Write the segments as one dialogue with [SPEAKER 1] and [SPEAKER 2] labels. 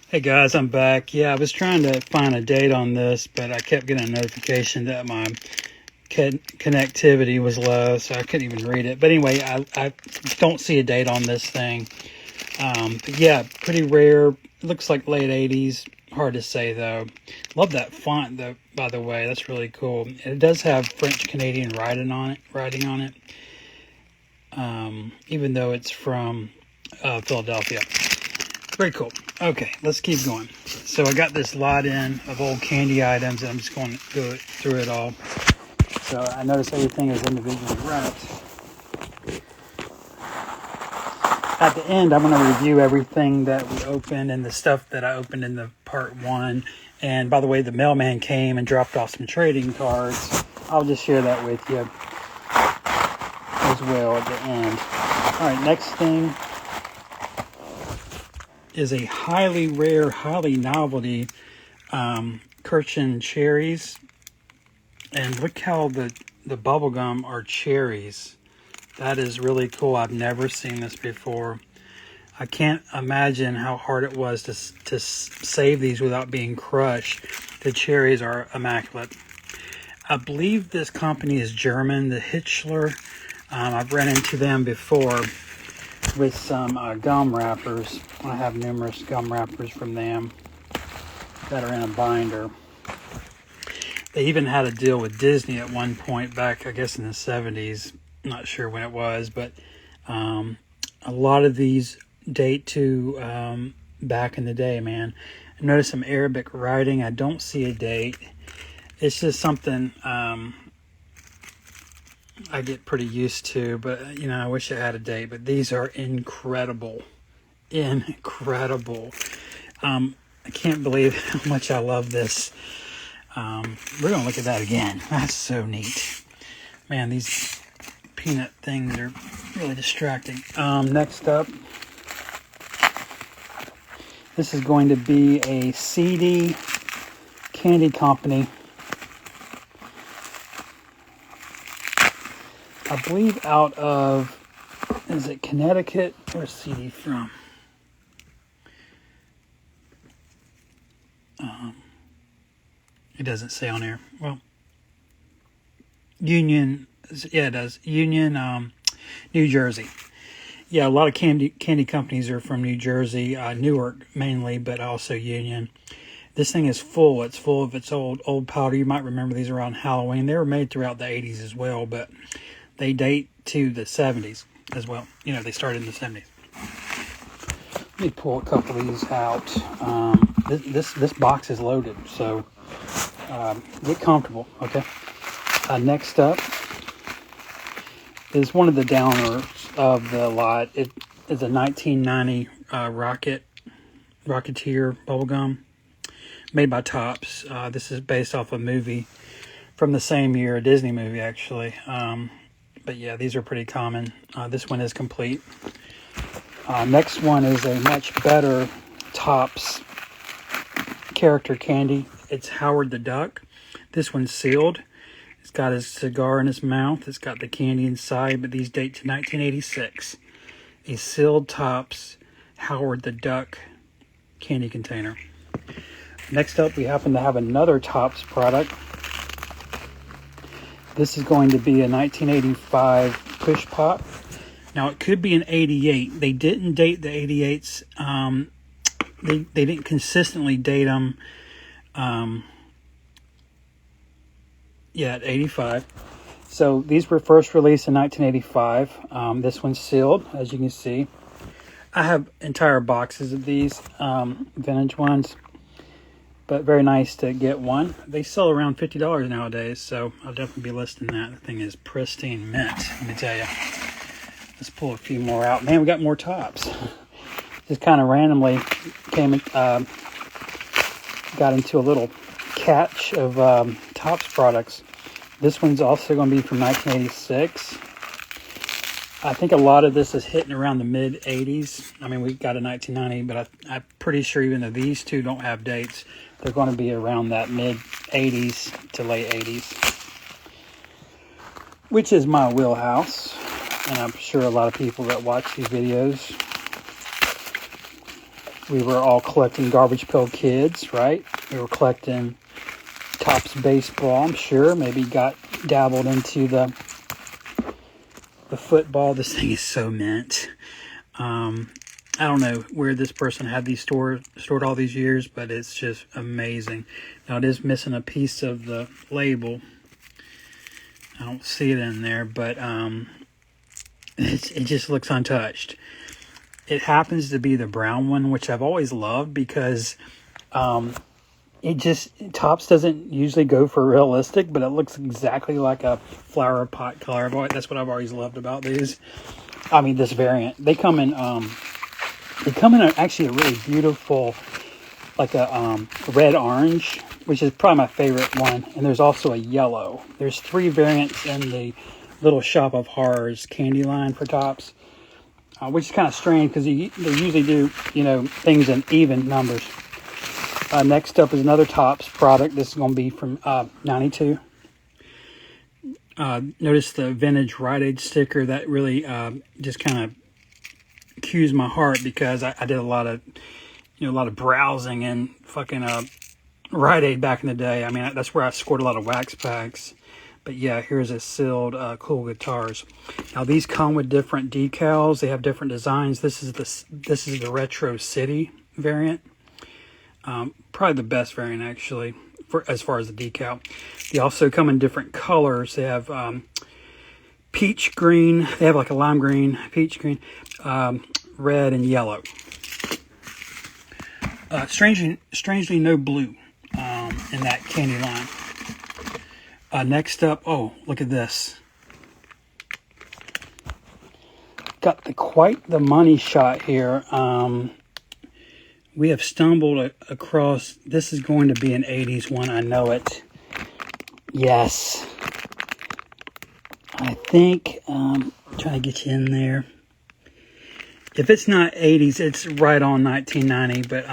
[SPEAKER 1] Hey guys, I'm back. Yeah, I was trying to find a date on this, but I kept getting a notification that my connectivity was low, so I couldn't even read it. But anyway, I don't see a date on this thing. But yeah, pretty rare. It looks like late 80s. Hard to say though. Love that font though, by the way. That's really cool. It does have French Canadian writing on it. Even though it's from Philadelphia. Very cool. Okay, let's keep going. So I got this lot in of old candy items, and I'm just going to go through it all. So I notice everything is individually wrapped. At the end, I'm going to review everything that we opened and the stuff that I opened in the part one. And by the way, the mailman came and dropped off some trading cards. I'll just share that with you as well at the end. All right, next thing is a highly rare, highly novelty Kirchen cherries. And look how the bubblegum are cherries. That is really cool. I've never seen this before. I can't imagine how hard it was to save these without being crushed. The cherries are immaculate. I believe this company is German, the Hitchler. I've run into them before with some gum wrappers. I have numerous gum wrappers from them that are in a binder. They even had a deal with Disney at one point back, I guess, in the 70s. Not sure when it was, but a lot of these date to back in the day, man. I noticed some Arabic writing. I don't see a date. It's just something I get pretty used to, but you know, I wish I had a date. But these are incredible. I can't believe how much I love this. We're gonna look at that again. That's so neat, man. These peanut things are really distracting. Next up, this is going to be a CD candy company. I believe out of, is it Connecticut? Where's CD from? It doesn't say on here. Well, Union, yeah, it does. Union, New Jersey. Yeah, a lot of candy companies are from New Jersey, Newark mainly, but also Union. This thing is full. It's full of its old powder. You might remember these around Halloween. They were made throughout the 80s as well, but they date to the 70s as well. You know, they started in the 70s. Let me pull a couple of these out. This box is loaded, so get comfortable, okay? Next up is one of the downers of the lot. It is a 1990 Rocketeer bubblegum made by Topps. This is based off a movie from the same year, a Disney movie actually. But yeah, these are pretty common. This one is complete. Next one is a much better Topps character candy. It's Howard the Duck. This one's sealed. It's got his cigar in his mouth. It's got the candy inside, but these date to 1986. A sealed Topps Howard the Duck candy container. Next up, we happen to have another Topps product. This is going to be a 1985 push pop. Now, it could be an 88. They didn't date the 88s. They didn't consistently date them. At 85. So these were first released in 1985. This one's sealed, as you can see. I have entire boxes of these vintage ones, but very nice to get one. They sell around $50 nowadays, so I'll definitely be listing that. The thing is pristine mint, let me tell you. Let's pull a few more out. Man, we got more Topps. Just kind of randomly got into a little catch of Topps products. This one's also going to be from 1986. I think a lot of this is hitting around the mid-80s. I mean, we got a 1990, but I'm pretty sure even though these two don't have dates, they're going to be around that mid-80s to late 80s, which is my wheelhouse. And I'm sure a lot of people that watch these videos we were all collecting Garbage Pail Kids, right? We were collecting Topps baseball, I'm sure. Maybe got dabbled into the football. This thing is so mint. I don't know where this person had these stored all these years, but it's just amazing. Now, it is missing a piece of the label. I don't see it in there, but it just looks untouched. It happens to be the brown one, which I've always loved because Topps doesn't usually go for realistic, but it looks exactly like a flower pot color. That's what I've always loved about these. I mean, this variant. They come in actually a really beautiful, like a red-orange, which is probably my favorite one. And there's also a yellow. There's 3 variants in the Little Shop of Horrors candy line for Topps, which is kind of strange because they usually do, things in even numbers. Next up is another Topps product. This is going to be from 92. Notice the vintage Rite Aid sticker. That really just kind of cues my heart because I did a lot of browsing and fucking Rite Aid back in the day. I mean, that's where I scored a lot of wax packs. But yeah, here's a sealed cool guitars. Now these come with different decals. They have different designs. This is the Retro City variant. Probably the best variant actually, as far as the decal. They also come in different colors. They have peach green. They have like a lime green, peach green, red, and yellow. Strangely, no blue in that candy line. Next up, oh, look at this. Got quite the money shot here. We have stumbled across, this is going to be an 80s one, I know it. Yes. I think, trying to get you in there. If it's not 80s, it's right on 1990, but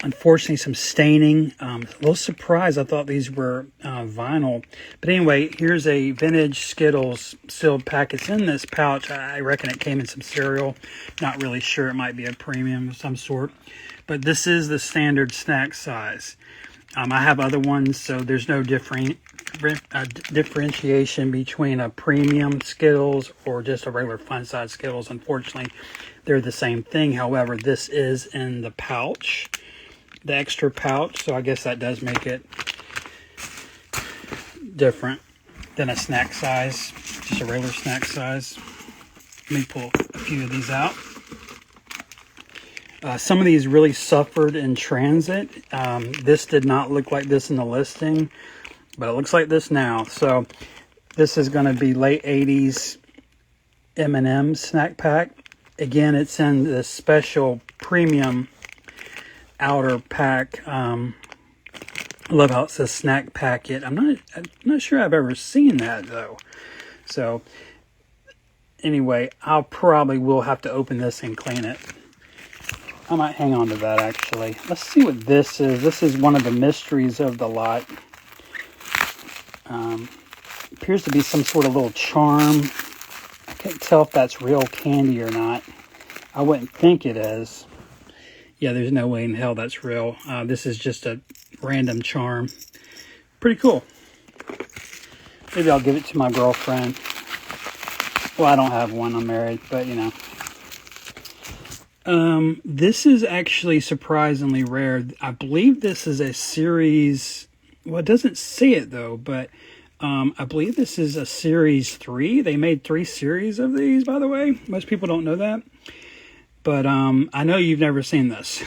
[SPEAKER 1] unfortunately some staining. A little surprised, I thought these were vinyl. But anyway, here's a vintage Skittles sealed pack. It's in this pouch. I reckon it came in some cereal. Not really sure. It might be a premium of some sort. But this is the standard snack size. I have other ones, so there's no differentiation between a premium Skittles or just a regular fun size Skittles. Unfortunately, they're the same thing. However, this is in the pouch, the extra pouch, so I guess that does make it different than a snack size, just a regular snack size. Let me pull a few of these out. Some of these really suffered in transit. This did not look like this in the listing, but it looks like this now. So this is going to be late 80s M&M snack pack. Again, it's in this special premium outer pack. I love how it says snack packet. I'm not sure I've ever seen that though. So anyway, I'll probably will have to open this and clean it. I might hang on to that actually. Let's see what this is. This is one of the mysteries of the lot. Appears to be some sort of little charm. I can't tell if that's real candy or not. I wouldn't think it is. Yeah, there's no way in hell that's real. This is just a random charm. Pretty cool. Maybe I'll give it to my girlfriend. Well, I don't have one. I'm married, but you know. This is actually surprisingly rare. I believe this is a series. Well, it doesn't say it though, but I believe this is a series 3. They made 3 series of these, by the way. Most people don't know that. But I know you've never seen this.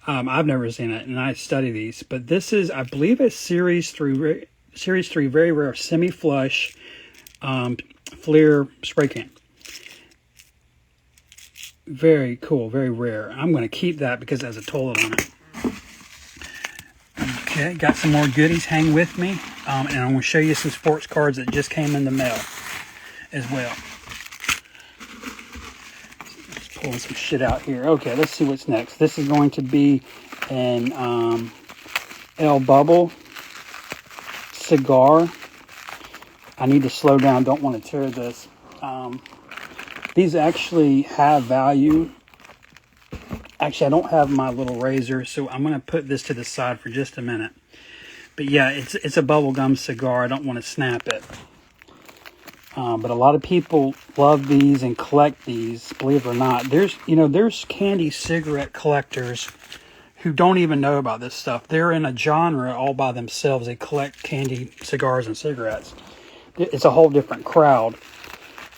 [SPEAKER 1] I've never seen it, and I study these. But this is, I believe, a series 3, very rare, semi-flush Fleer spray can. Very cool, very rare. I'm going to keep that because it has a toilet on it. Okay, got some more goodies. Hang with me. And I'm going to show you some sports cards that just came in the mail as well. Just pulling some shit out here. Okay, let's see what's next. This is going to be an El Bubble cigar. I need to slow down. Don't want to tear this. These actually have value Actually, I don't have my little razor, so I'm going to put this to the side for just a minute. But yeah, it's a bubblegum cigar. I don't want to snap it. But a lot of people love these and collect these, believe it or not. There's candy cigarette collectors who don't even know about this stuff. They're in a genre all by themselves. They collect candy, cigars, and cigarettes. It's a whole different crowd.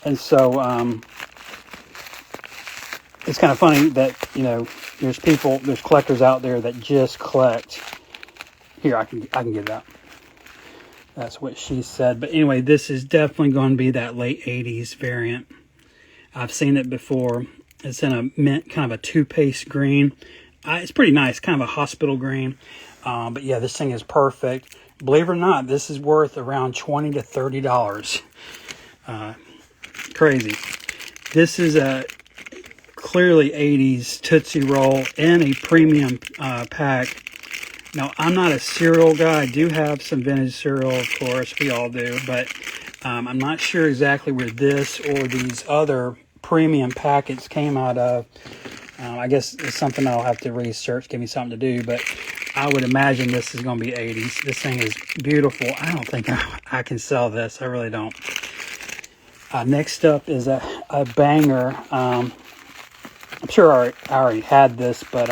[SPEAKER 1] And so it's kind of funny that, there's collectors out there that just collect. Here, I can get it out. That's what she said. But anyway, this is definitely going to be that late 80s variant. I've seen it before. It's in a mint, kind of a toothpaste green. It's pretty nice, kind of a hospital green. But yeah, this thing is perfect. Believe it or not, this is worth around $20 to $30. Crazy. This is a clearly 80s Tootsie Roll in a premium pack. Now, I'm not a cereal guy. I do have some vintage cereal, of course. We all do. But I'm not sure exactly where this or these other premium packets came out of. I guess it's something I'll have to research, give me something to do. But I would imagine this is going to be 80s. This thing is beautiful. I don't think I can sell this. I really don't. Next up is a banger. I'm sure I already had this, but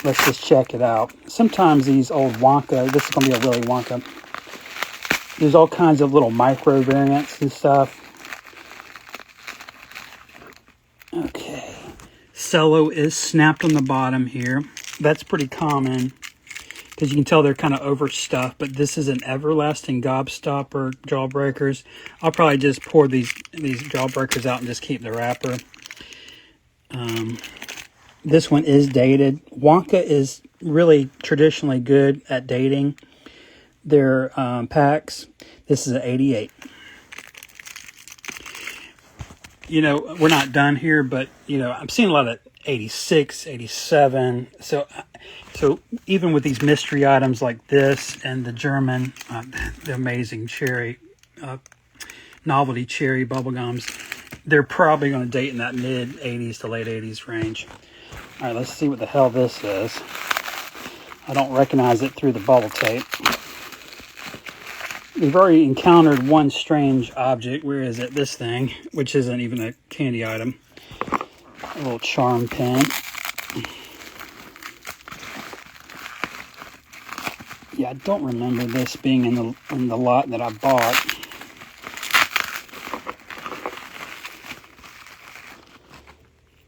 [SPEAKER 1] let's just check it out. Sometimes these old Wonka, this is going to be a Willy Wonka. There's all kinds of little micro variants and stuff. Okay. Cello is snapped on the bottom here. That's pretty common because you can tell they're kind of overstuffed. But this is an Everlasting Gobstopper Jawbreakers. I'll probably just pour these Jawbreakers out and just keep the wrapper. This one is dated. Wonka is really traditionally good at dating their packs. This is an 88. We're not done here, but, I'm seeing a lot of 86, 87. So even with these mystery items like this and the German, the amazing cherry, novelty cherry bubblegums, they're probably going to date in that mid-80s to late 80s range. All right, let's see what the hell this is. I don't recognize it through the bubble tape. We've already encountered one strange object. Where is it? This thing, which isn't even a candy item. A little charm pin. Yeah, I don't remember this being in the lot that I bought.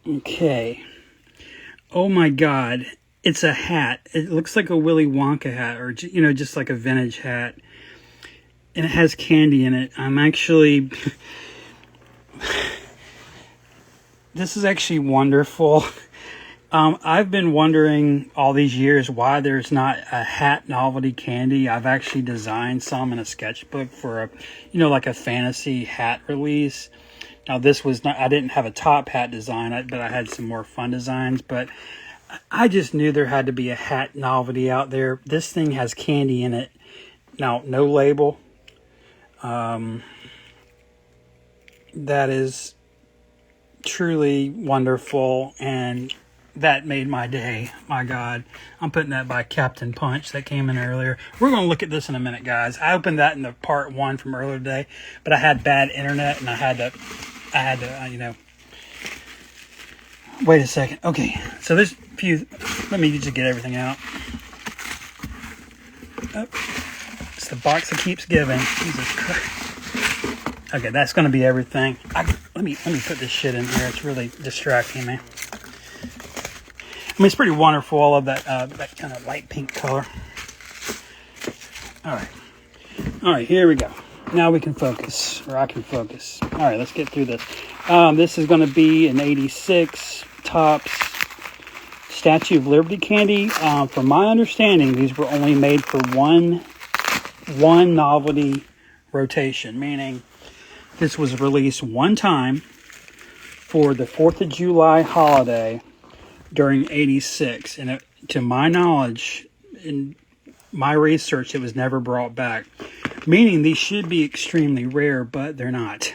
[SPEAKER 1] Okay. Oh my God. It's a hat. It looks like a Willy Wonka hat, or, just like a vintage hat. And it has candy in it. I'm actually... This is actually wonderful. I've been wondering all these years why there's not a hat novelty candy. I've actually designed some in a sketchbook for like a fantasy hat release. Now this was not, I didn't have a top hat design, but I had some more fun designs, but I just knew there had to be a hat novelty out there. This thing has candy in it. Now, no label. That is truly wonderful, and that made my day. My God, I'm putting that by Captain Punch that came in earlier. We're going to look at this in a minute, guys. I opened that in the part 1 from earlier today, but I had bad internet and I had to wait a second. Okay, so there's a few. Let me just get everything out. Oh, it's the box that keeps giving. Jesus Christ. Okay, that's going to be everything. Let me put this shit in here. It's really distracting me. I mean, it's pretty wonderful. I love that that kind of light pink color. All right, here we go. Now we can focus, or I can focus. All right, let's get through this. This is going to be an 86 Tops Statue of Liberty candy. From my understanding, these were only made for one novelty rotation, meaning this was released one time for the 4th of July holiday during 86. And to my knowledge, in my research, it was never brought back. Meaning these should be extremely rare, but they're not.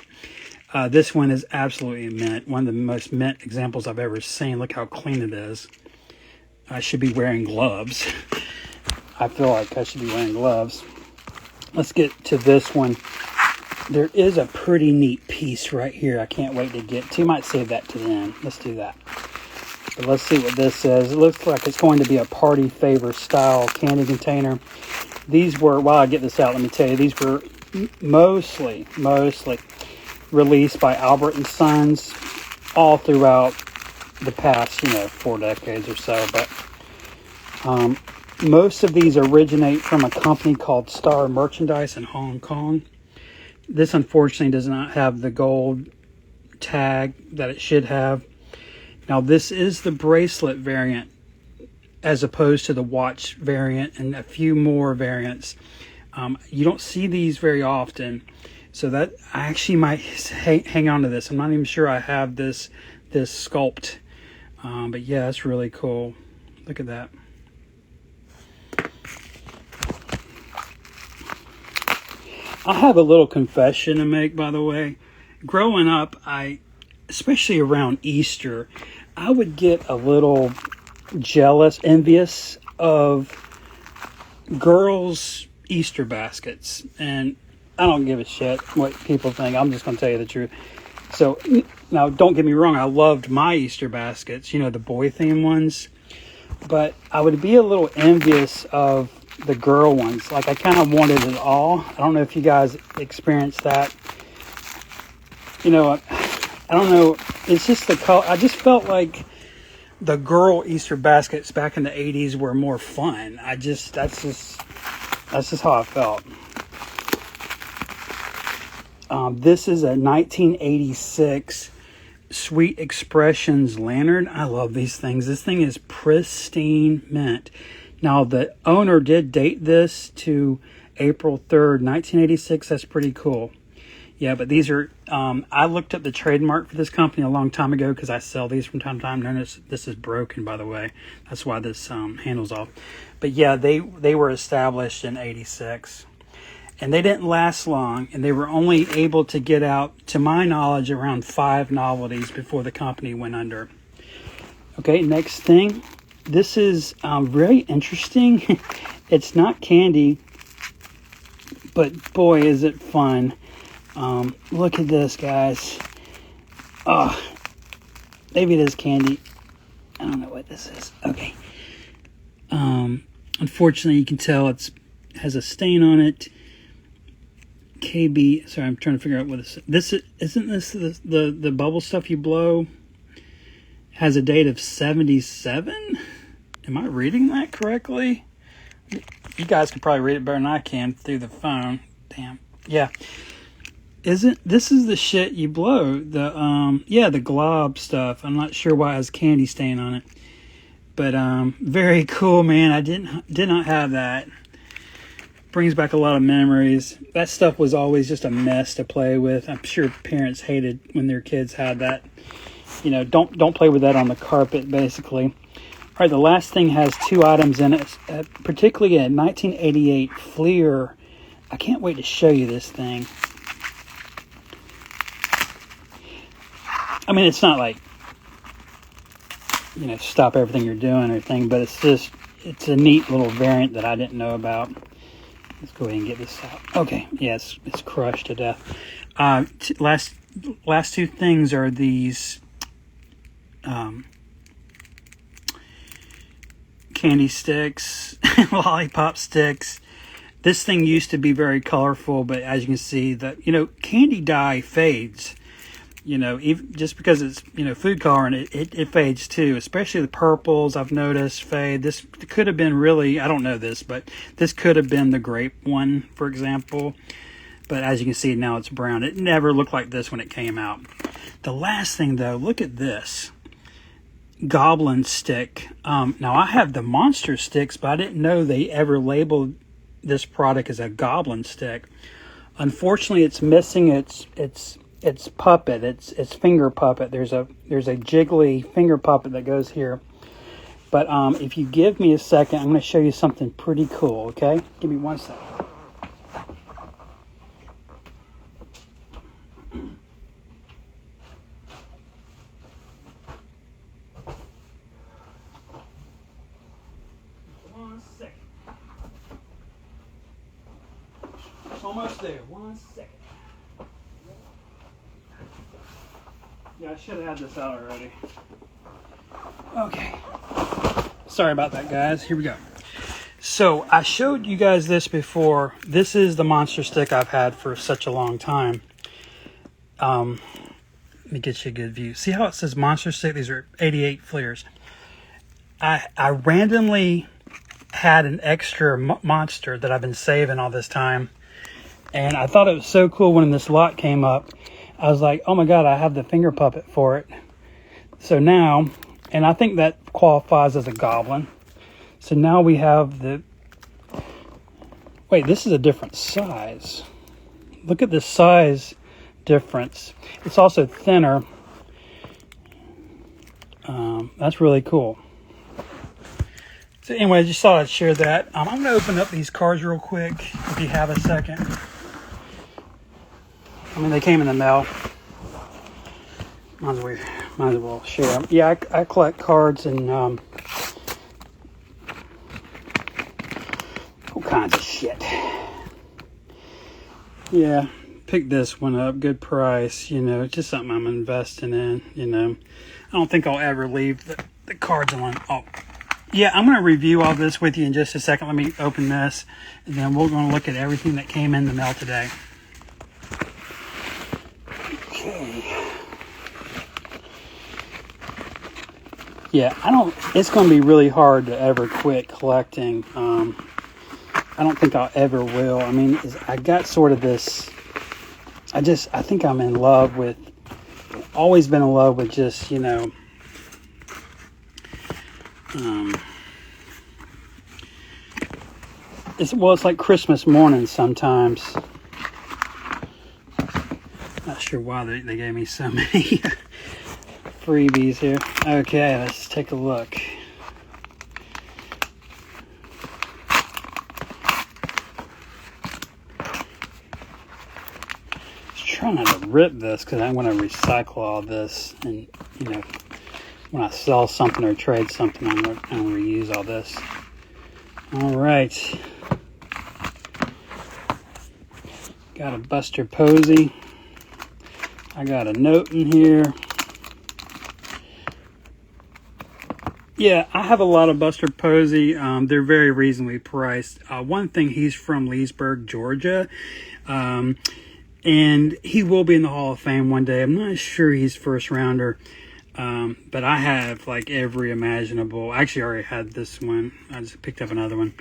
[SPEAKER 1] This one is absolutely mint. One of the most mint examples I've ever seen. Look how clean it is. I should be wearing gloves. I feel like I should be wearing gloves. Let's get to this one. There is a pretty neat piece right here I can't wait to get to. Might save that to the end. Let's do that. But let's see what this says. It looks like it's going to be a party favor style candy container. These were, while I get this out, let me tell you, these were mostly released by Albert and Sons all throughout the past, 4 decades or so. But most of these originate from a company called Star Merchandise in Hong Kong. This unfortunately does not have the gold tag that it should have. Now this is the bracelet variant as opposed to the watch variant and a few more variants. You don't see these very often, so that I actually might hang on to this. I'm not even sure I have this sculpt, but yeah, it's really cool. Look at that. I have a little confession to make, by the way. Growing up, especially around Easter, I would get a little jealous, envious of girls' Easter baskets. And I don't give a shit what people think. I'm just going to tell you the truth. So, now, don't get me wrong. I loved my Easter baskets, the boy-themed ones. But I would be a little envious of the girl ones. Like, I kind of wanted it all. I don't know if you guys experienced that. I don't know. It's just the color. I just felt like the girl Easter baskets back in the 80s were more fun. That's just how I felt. This is a 1986 Sweet Expressions lantern. I love these things. This thing is pristine mint. Now, the owner did date this to April 3rd, 1986. That's pretty cool. Yeah, but these are, I looked up the trademark for this company a long time ago because I sell these from time to time. Notice this is broken, by the way. That's why this handle's off. But yeah, they were established in 86. And they didn't last long, and they were only able to get out, to my knowledge, around 5 novelties before the company went under. Okay, next thing. This is very interesting. It's not candy, but boy, is it fun. Look at this, guys. Oh, maybe it is candy. I don't know what this is. Okay. Unfortunately, you can tell it has a stain on it. KB. Sorry, I'm trying to figure out what this is. Isn't this the bubble stuff you blow? Has a date of 77. Am I reading that correctly? You guys can probably read it better than I can through the phone. Damn. Yeah. This is the shit you blow. The glob stuff. I'm not sure why it has candy stain on it. But very cool, man. I did not have that. Brings back a lot of memories. That stuff was always just a mess to play with. I'm sure parents hated when their kids had that. Don't play with that on the carpet, basically. All right, the last thing has 2 items in it, particularly a 1988 Fleer. I can't wait to show you this thing. I mean, it's not like, stop everything you're doing or anything, but it's a neat little variant that I didn't know about. Let's go ahead and get this out. Okay, yes, it's crushed to death. Last 2 things are these candy sticks, lollipop sticks. This thing used to be very colorful, but as you can see, candy dye fades. Even just because it's food coloring, it fades too. Especially the purples, I've noticed fade. This could have been really, I don't know this, but this could have been the grape one, for example. But as you can see now, it's brown. It never looked like this when it came out. The last thing though, look at this. Goblin stick. Now I have the monster sticks, but I didn't know they ever labeled this product as a goblin stick. Unfortunately, it's missing its puppet, its finger puppet. There's a jiggly finger puppet that goes here. But if you give me a second, I'm going to show you something pretty cool. Okay, give me 1 second. Almost there. 1 second. Yeah, I should have had this out already. Okay. Sorry about that, guys. Here we go. So I showed you guys this before. This is the monster stick I've had for such a long time. Let me get you a good view. See how it says monster stick? These are 88 fleers. I randomly had an extra monster that I've been saving all this time. And I thought it was so cool when this lot came up. I was like, oh my God, I have the finger puppet for it. So now, and I think that qualifies as a goblin. So now we have the, wait, this is a different size. Look at the size difference. It's also thinner. That's really cool. So anyway, I just thought I'd share that. I'm going to open up these cards real quick if you have a second. I mean, they came in the mail. Might as well share them. Yeah, I collect cards and all kinds of shit. Yeah, picked this one up. Good price, you know. Just something I'm investing in, you know. I don't think I'll ever leave the cards alone. Oh, yeah, I'm going to review all this with you in just a second. Let me open this, and then we're going to look at everything that came in the mail today. Okay. Yeah, it's going to be really hard to ever quit collecting. I don't think I'll ever will. I mean, I got sort of this, I think I'm in love with, always been in love with just, you know, it's like Christmas morning sometimes. Not sure why they gave me so many freebies here. Okay, let's take a look. Trying not to rip this because I want to recycle all this, and you know, when I sell something or trade something, I'm going to reuse all this. All right, got a Buster Posey. I got a note in here. Yeah, I have a lot of Buster Posey. They're very reasonably priced. One thing, he's from Leesburg, Georgia. And he will be in the Hall of Fame one day. I'm not sure he's first rounder. But I have like every imaginable. Actually, I already had this one. I just picked up another one.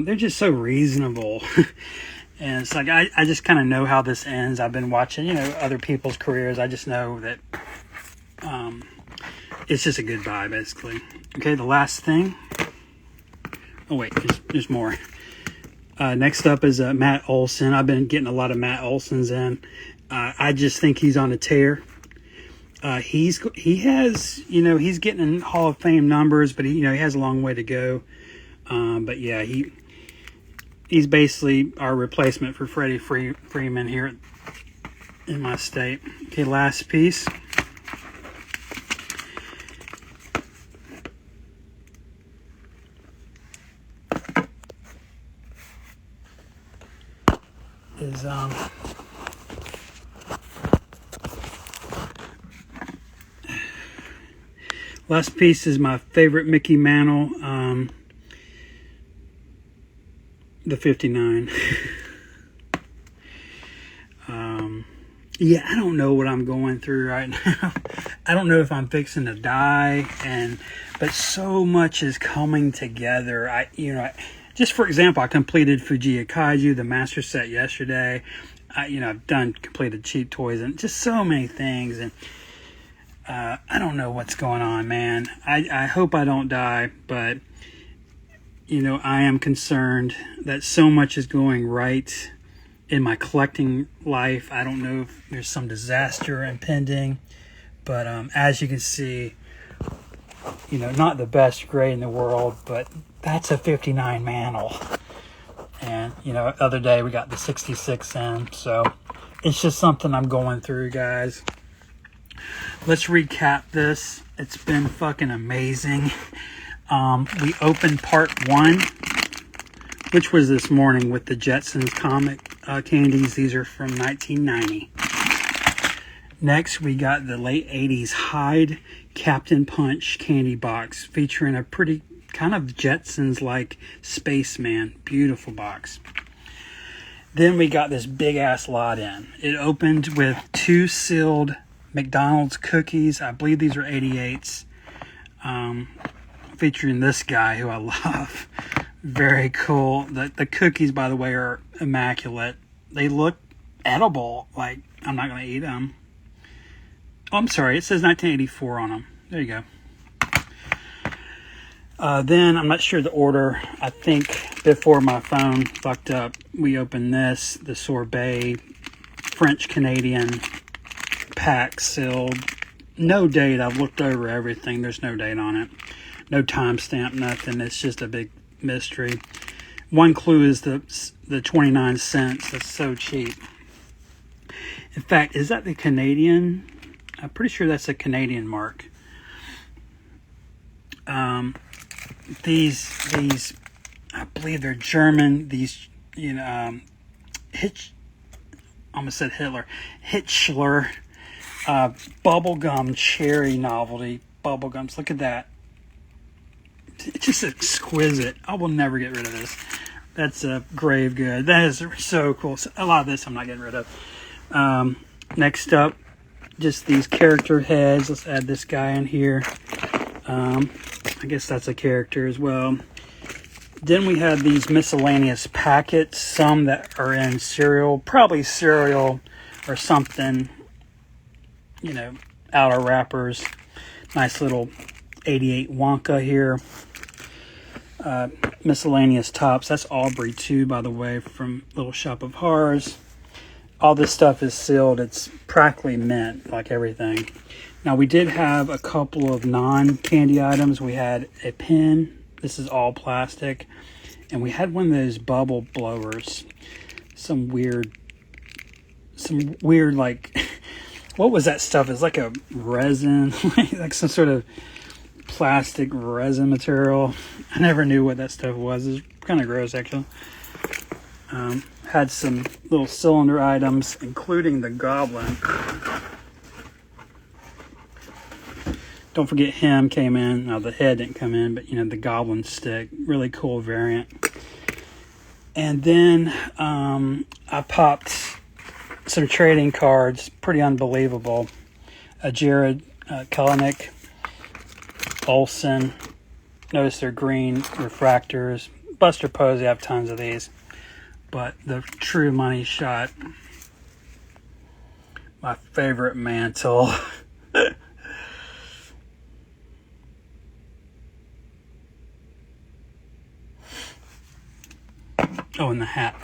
[SPEAKER 1] They're just so reasonable. And it's like, I just kind of know how this ends. I've been watching, you know, other people's careers. I just know that it's just a good buy, basically. Okay, the last thing. Oh, wait, there's more. Next up is Matt Olson. I've been getting a lot of Matt Olsons in. I just think he's on a tear. He has, you know, he's getting in Hall of Fame numbers, but he has a long way to go. But yeah, he's basically our replacement for Freddie Freeman here in my state. Okay, last piece. Is last piece is my favorite Mickey Mantle, the 59. Yeah, I don't know what I'm going through right now. I don't know if I'm fixing to die, but so much is coming together. Just for example, I completed Fujiya Kaiju, the master set, yesterday. I've completed Cheap Toys and just so many things. And I don't know what's going on, man. I hope I don't die, but I am concerned that so much is going right in my collecting life. I don't know if there's some disaster impending, but as you can see, not the best grade in the world, but that's a 59 Mantle. And, the other day we got the 66 in, so it's just something I'm going through, guys. Let's recap this. It's been fucking amazing. We opened part 1, which was this morning with the Jetsons comic. candies. These are from 1990. Next, we got the late 80s Hyde Captain Punch candy box featuring a pretty kind of Jetsons-like spaceman. Beautiful box. Then we got this big-ass lot in. It opened with 2 sealed McDonald's cookies. I believe these are 88s. Featuring this guy who I love. Very cool. The cookies, by the way, are immaculate. They look edible. Like, I'm not going to eat them. Oh, I'm sorry. It says 1984 on them. There you go. Then, I'm not sure the order. I think before my phone fucked up, we opened this, the sorbet French-Canadian pack sealed. No date. I've looked over everything. There's no date on it. No timestamp, nothing. It's just a big mystery. One clue is the 29 cents. That's so cheap. In fact, is that the Canadian? I'm pretty sure that's a Canadian mark. These, I believe they're German. These, almost said Hitler. Hitchler, bubblegum cherry novelty bubblegums. Look at that. It's just exquisite. I will never get rid of this. That's a grave good. That is so cool. A lot of this I'm not getting rid of. Next up, just these character heads. Let's add this guy in here. I guess that's a character as well. Then we have these miscellaneous packets. Some that are in cereal. Probably cereal or something. Outer wrappers. Nice little 88 Wonka here. Miscellaneous tops. That's Aubrey too, by the way, from Little Shop of Horrors. All this stuff is sealed. It's practically mint, like everything. Now, we did have a couple of non-candy items. We had a pen. This is all plastic. And we had one of those bubble blowers. Some weird, like, what was that stuff? It's like a resin, like some sort of plastic resin material. I never knew what that stuff was. It was kind of gross, actually. Had some little cylinder items, including the goblin. Don't forget him came in. Now, the head didn't come in, but, the goblin stick. Really cool variant. And then I popped some trading cards. Pretty unbelievable. Jared Kalanick, Olsen. Notice they're green refractors. Buster Posey, I have tons of these. But the true money shot. My favorite mantle. Oh, and the hat.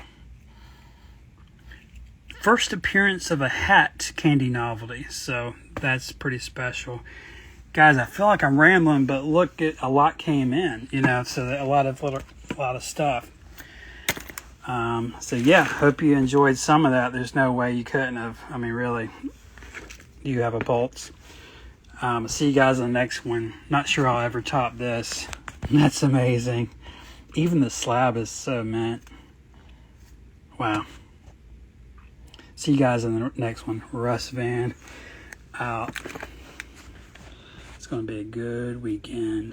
[SPEAKER 1] First appearance of a hat candy novelty. So that's pretty special. Guys, I feel like I'm rambling, but look, a lot came in, so a lot of stuff. So yeah, hope you enjoyed some of that. There's no way you couldn't have. I mean, really, you have a pulse. See you guys in the next one. Not sure I'll ever top this. That's amazing. Even the slab is so mint. Wow. See you guys in the next one. Russ Van out. It's going to be a good weekend.